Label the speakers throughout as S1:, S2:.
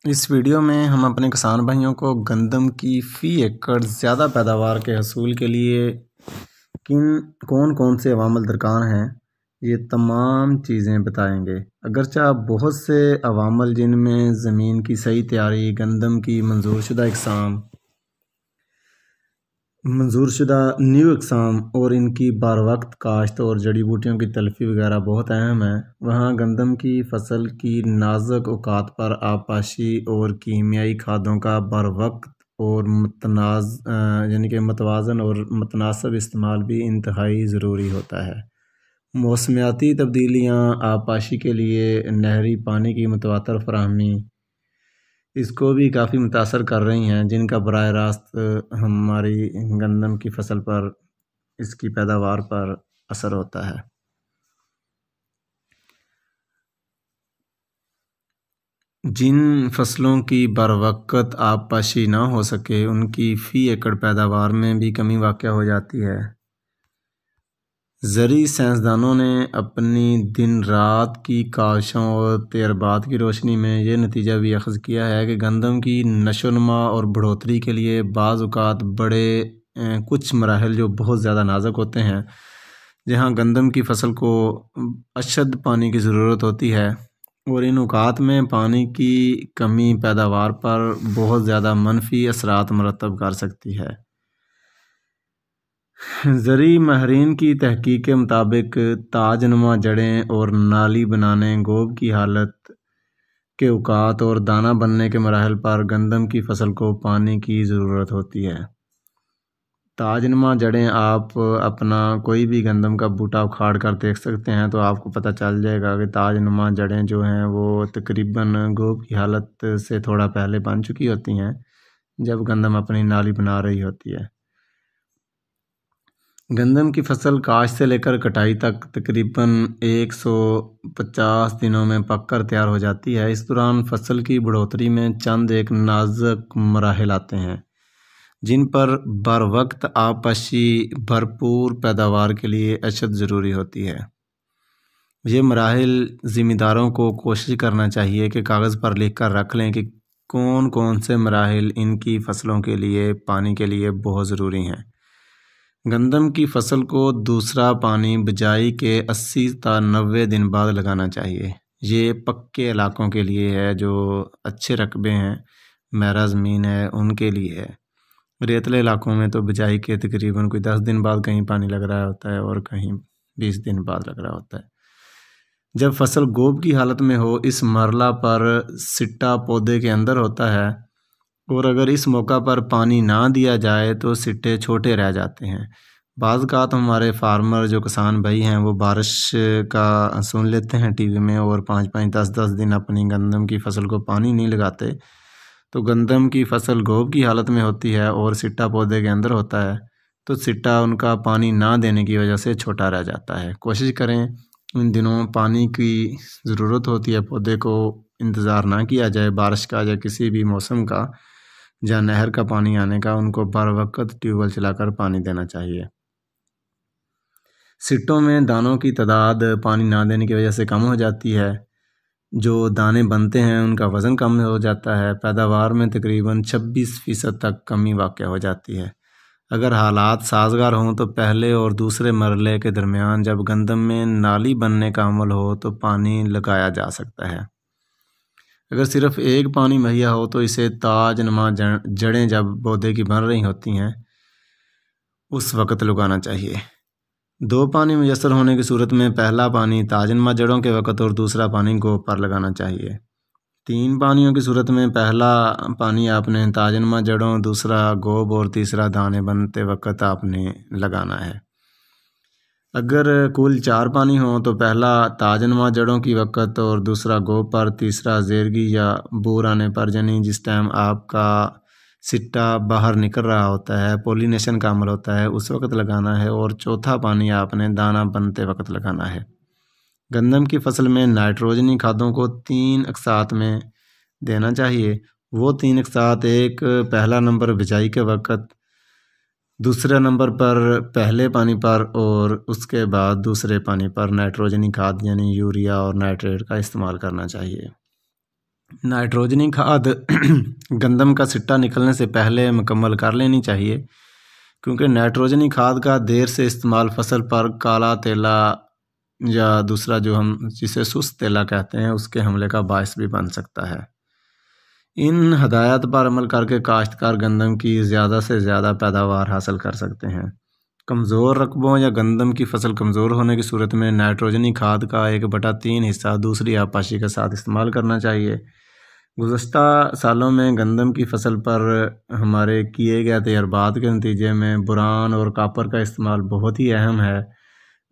S1: इस वीडियो में हम अपने किसान भाइयों को गंदम की फ़ी एकड़ ज़्यादा पैदावार के हसूल के लिए कौन कौन से अवामल दरकार हैं, ये तमाम चीज़ें बताएंगे। अगरचे बहुत से अवामल जिनमें ज़मीन की सही तैयारी, गंदम की मंजूरशुदा न्यू इकसाम और इनकी बार वक्त काश्त और जड़ी बूटियों की तलफ़ी वगैरह बहुत अहम है, वहाँ गंदम की फसल की नाजुक औकात पर आबपाशी और कीमियाई खादों का बर वक्त और मतवाज़न और मुतनासिब इस्तेमाल भी इंतहाई ज़रूरी होता है। मौसमियाती तब्दीलियाँ आबपाशी के लिए नहरी पानी की मुतवातर फराहमी इसको भी काफ़ी मुतासर कर रही हैं, जिनका बराह रास्त हमारी गंदम की फसल पर, इसकी पैदावार पर असर होता है। जिन फसलों की बरवक़्त आबपाशी ना हो सके, उनकी फ़ी एकड़ पैदावार में भी कमी वाक़या हो जाती है। ज़री साइंसदानों ने अपनी दिन रात की काविशों और तजर्बात की रोशनी में ये नतीजा भी अख़ज़ किया है कि गंदम की नशोनुमा और बढ़ोतरी के लिए बाज़ औक़ात कुछ मराहिल जो बहुत ज़्यादा नाजुक होते हैं, जहाँ गंदम की फसल को अशद पानी की ज़रूरत होती है, और इन औक़ात में पानी की कमी पैदावार पर बहुत ज़्यादा मनफी असरात मरतब कर सकती है। ज़री माहिरीन की तहकीक के मुताबिक ताजनुमा जड़ें और नाली बनाने गोब की हालत के औक़ात और दाना बनने के मराहल पर गंदम की फसल को पानी की ज़रूरत होती है। ताजनुमा जड़ें, आप अपना कोई भी गंदम का बूटा उखाड़ कर देख सकते हैं तो आपको पता चल जाएगा कि ताजनुमा जड़ें जो हैं वो तकरीबन गोब की हालत से थोड़ा पहले बन चुकी होती हैं, जब गंदम अपनी नाली बना रही होती है। गंदम की फसल काश्त से लेकर कटाई तक तकरीबन 150 दिनों में पककर तैयार हो जाती है। इस दौरान फसल की बढ़ोतरी में चंद एक नाजुक मराहिल आते हैं, जिन पर बर वक्त आबपाशी भरपूर पैदावार के लिए अशद ज़रूरी होती है। ये मराहिल ज़िम्मेदारों को कोशिश करना चाहिए कि कागज़ पर लिख कर रख लें कि कौन कौन से मराहिल इनकी फसलों के लिए पानी के लिए बहुत ज़रूरी हैं। गंदम की फसल को दूसरा पानी बिजाई के 80 से 90 दिन बाद लगाना चाहिए। ये पक्के इलाकों के लिए है, जो अच्छे रकबे हैं, महरा ज़मीन है, उनके लिए है। रेतले इलाकों में तो बिजाई के तकरीबन कोई 10 दिन बाद कहीं पानी लग रहा होता है और कहीं 20 दिन बाद लग रहा होता है। जब फसल गोब की हालत में हो, इस मरला पर सिट्टा पौधे के अंदर होता है, और अगर इस मौका पर पानी ना दिया जाए तो सिट्टे छोटे रह जाते हैं। बाज़ हमारे फार्मर जो किसान भाई हैं वो बारिश का सुन लेते हैं टीवी में और 5-5, 10-10 दिन अपनी गंदम की फसल को पानी नहीं लगाते, तो गंदम की फसल गोब की हालत में होती है और सिट्टा पौधे के अंदर होता है, तो सिट्टा उनका पानी ना देने की वजह से छोटा रह जाता है। कोशिश करें इन दिनों पानी की ज़रूरत होती है पौधे को, इंतज़ार ना किया जाए बारिश का या किसी भी मौसम का या नहर का पानी आने का, उनको बर वक्त ट्यूबवेल चलाकर पानी देना चाहिए। सिट्टों में दानों की तादाद पानी ना देने की वजह से कम हो जाती है, जो दाने बनते हैं उनका वज़न कम हो जाता है, पैदावार में तकरीबन 26% तक कमी वाक़या हो जाती है। अगर हालात साजगार हों तो पहले और दूसरे मरले के दरमियान जब गंदम में नाली बनने का अमल हो तो पानी लगाया जा सकता है। अगर सिर्फ एक पानी मुहैया हो तो इसे ताजनुमा जड़ें जब पौधे की बन रही होती हैं उस वक़्त लगाना चाहिए। 2 पानी मुयस्सर होने की सूरत में पहला पानी ताजनुमा जड़ों के वक़्त और दूसरा पानी गोब पर लगाना चाहिए। 3 पानियों की सूरत में पहला पानी आपने ताजनुमा जड़ों, दूसरा गोब और तीसरा दाने बनते वक़्त आपने लगाना है। अगर कुल 4 पानी हो तो पहला ताजनुमा जड़ों की वक़्त और दूसरा गोब पर, तीसरा ज़ेरगी या बूर आने पर, यानी जिस टाइम आपका सिट्टा बाहर निकल रहा होता है, पोलिनेशन का अमल होता है, उस वक़्त लगाना है, और चौथा पानी आपने दाना बनते वक़्त लगाना है। गंदम की फसल में नाइट्रोजनी खादों को 3 अक़सात में देना चाहिए। वो 3 अक़सात, एक पहला नंबर बिजाई के वक़्त, दूसरे नंबर पर पहले पानी पर और उसके बाद दूसरे पानी पर नाइट्रोजनी खाद यानी यूरिया और नाइट्रेट का इस्तेमाल करना चाहिए। नाइट्रोजनी खाद गंदम का सिट्टा निकलने से पहले मुकम्मल कर लेनी चाहिए, क्योंकि नाइट्रोजनी खाद का देर से इस्तेमाल फसल पर काला तेला या दूसरा जो हम जिसे सुस्त तेला कहते हैं उसके हमले का बायस भी बन सकता है। इन हदायत पर अमल करके काश्तकार गंदम की ज़्यादा से ज़्यादा पैदावार हासिल कर सकते हैं। कमज़ोर रकबों या गंदम की फसल कमज़ोर होने की सूरत में नाइट्रोजनी खाद का 1/3 हिस्सा दूसरी आपाशी के साथ इस्तेमाल करना चाहिए। गुज़श्ता सालों में गंदम की फसल पर हमारे किए गए तजर्बात के नतीजे में बोरान और कापर का इस्तेमाल बहुत ही अहम है,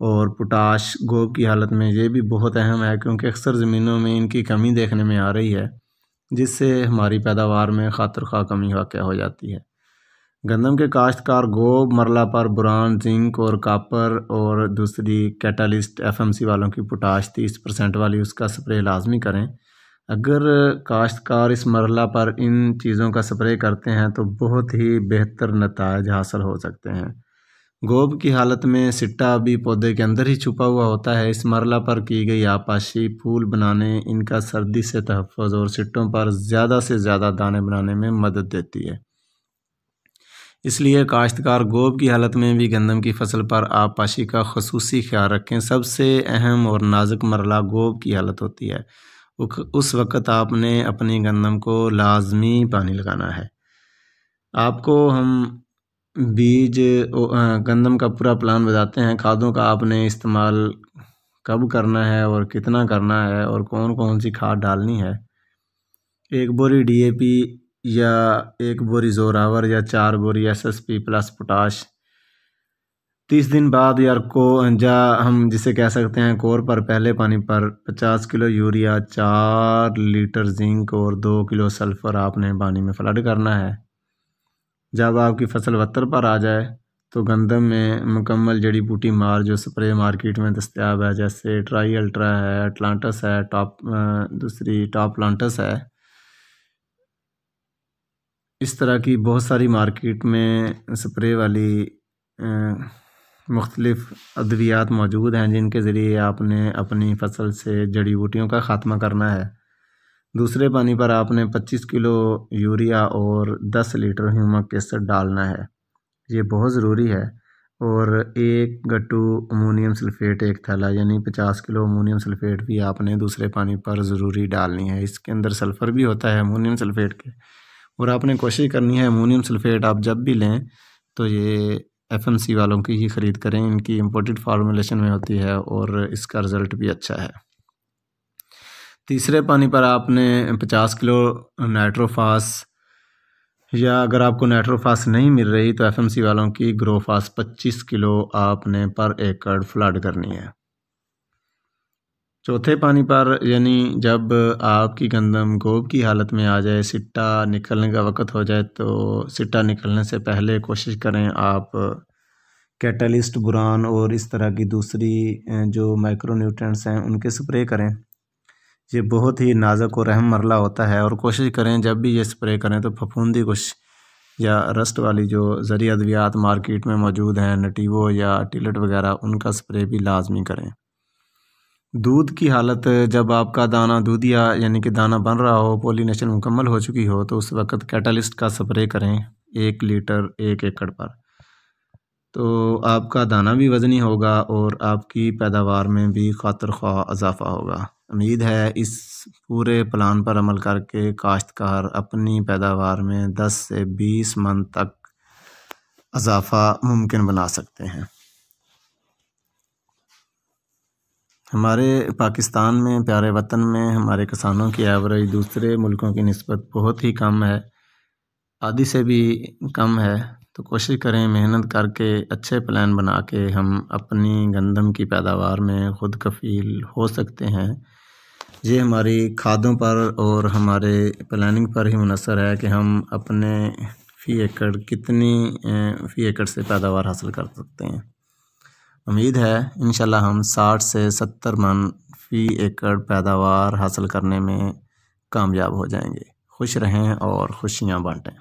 S1: और पोटाश गोब की हालत में ये भी बहुत अहम है, क्योंकि अक्सर ज़मीनों में इनकी कमी देखने में आ रही है, जिससे हमारी पैदावार में खातिर-ख्वाह कमी वाक़या हो जाती है। गंदम के काश्तकार गोब मरला पर बोरान, जिंक और कापर और दूसरी कैटालिस्ट FMC वालों की पोटाश 30% वाली उसका स्प्रे लाजमी करें। अगर काश्तकार इस मरला पर इन चीज़ों का स्प्रे करते हैं तो बहुत ही बेहतर नताइज हासिल हो सकते हैं। गोब की हालत में सिट्टा अभी पौधे के अंदर ही छुपा हुआ होता है। इस मरला पर की गई आपाशी फूल बनाने, इनका सर्दी से तहफ़्फ़ुज़ और सिट्टों पर ज़्यादा से ज़्यादा दाने बनाने में मदद देती है। इसलिए काश्तकार गोब की हालत में भी गंदम की फसल पर आपाशी का ख़ुसूसी ख्याल रखें। सबसे अहम और नाजुक मरला गोब की हालत होती है। उस वक़्त आपने अपनी गंदम को लाजमी पानी लगाना है। आपको हम बीज गंदम का पूरा प्लान बताते हैं। खादों का आपने इस्तेमाल कब करना है और कितना करना है और कौन कौन सी खाद डालनी है। 1 बोरी DAP या 1 बोरी जोरावर या 4 बोरी SSP प्लस पोटाश 30 दिन बाद हम जिसे कह सकते हैं कोर पर पहले पानी पर 50 किलो यूरिया, 4 लीटर जिंक और 2 किलो सल्फ़र आपने पानी में फ्लड करना है। जब आपकी फसल 72 पर आ जाए तो गंदम में मुकम्मल जड़ी बूटी मार जो स्प्रे मार्केट में दस्तयाब है, जैसे ट्राई अल्ट्रा है, अटलांटस है, दूसरी टॉप प्लांटस है, इस तरह की बहुत सारी मार्केट में स्प्रे वाली मुख्तलिफ़ अद्वियात मौजूद हैं, जिनके ज़रिए आपने अपनी फसल से जड़ी बूटियों का ख़ात्मा करना है। दूसरे पानी पर आपने 25 किलो यूरिया और 10 लीटर ह्यूमिक एसिड डालना है, ये बहुत ज़रूरी है। और 1 गट्टू अमोनियम सल्फ़ेट 1 थैला यानी 50 किलो अमोनियम सल्फ़ेट भी आपने दूसरे पानी पर ज़रूरी डालनी है। इसके अंदर सल्फ़र भी होता है अमोनियम सल्फ़ेट के, और आपने कोशिश करनी है अमोनियम सल्फ़ेट आप जब भी लें तो ये FMC वालों की ही ख़रीद करें। इनकी इम्पोर्टेड फार्मूलेशन में होती है और इसका रिज़ल्ट भी अच्छा है। तीसरे पानी पर आपने 50 किलो नाइट्रोफास, या अगर आपको नाइट्रोफास नहीं मिल रही तो FMC वालों की ग्रोफास 25 किलो आपने पर एकड़ फ्लड करनी है। चौथे पानी पर यानी जब आपकी गंदम गोब की हालत में आ जाए, सिट्टा निकलने का वक़्त हो जाए, तो सिट्टा निकलने से पहले कोशिश करें आप कैटालिस्ट, बोरान और इस तरह की दूसरी जो माइक्रोन्यूट्रिएंट्स हैं उनके स्प्रे करें। ये बहुत ही नाजुक और अहम मरला होता है, और कोशिश करें जब भी ये स्प्रे करें तो फफूंदी कुछ या रस्ट वाली जो ज़री अद्वियात मार्केट में मौजूद हैं, नटीवो या टिलट वगैरह, उनका स्प्रे भी लाजमी करें। दूध की हालत, जब आपका दाना दूधिया यानी कि दाना बन रहा हो, पोलिनेशन मुकम्मल हो चुकी हो, तो उस वक़्त कैटालिस्ट का स्प्रे करें 1 लीटर 1 एकड़ पर, तो आपका दाना भी वज़नी होगा और आपकी पैदावार में भी खातिर-ख्वाह इजाफ़ा होगा। उम्मीद है इस पूरे प्लान पर अमल करके काश्तकार अपनी पैदावार में 10 से 20 मन तक इजाफ़ा मुमकिन बना सकते हैं। हमारे पाकिस्तान में, प्यारे वतन में, हमारे किसानों की एवरेज दूसरे मुल्कों की निस्बत बहुत ही कम है, आधी से भी कम है। तो कोशिश करें मेहनत करके अच्छे प्लान बना के हम अपनी गंदम की पैदावार में ख़ुद कफ़ील हो सकते हैं। ये हमारी खादों पर और हमारे प्लानिंग पर ही मुनहसर है कि हम अपने फ़ी एकड़ कितनी फ़ी एकड़ से पैदावार हासिल कर सकते हैं। उम्मीद है इंशाल्लाह हम 60 से 70 मन फ़ी एकड़ पैदावार हासिल करने में कामयाब हो जाएंगे। खुश रहें और खुशियाँ बांटें।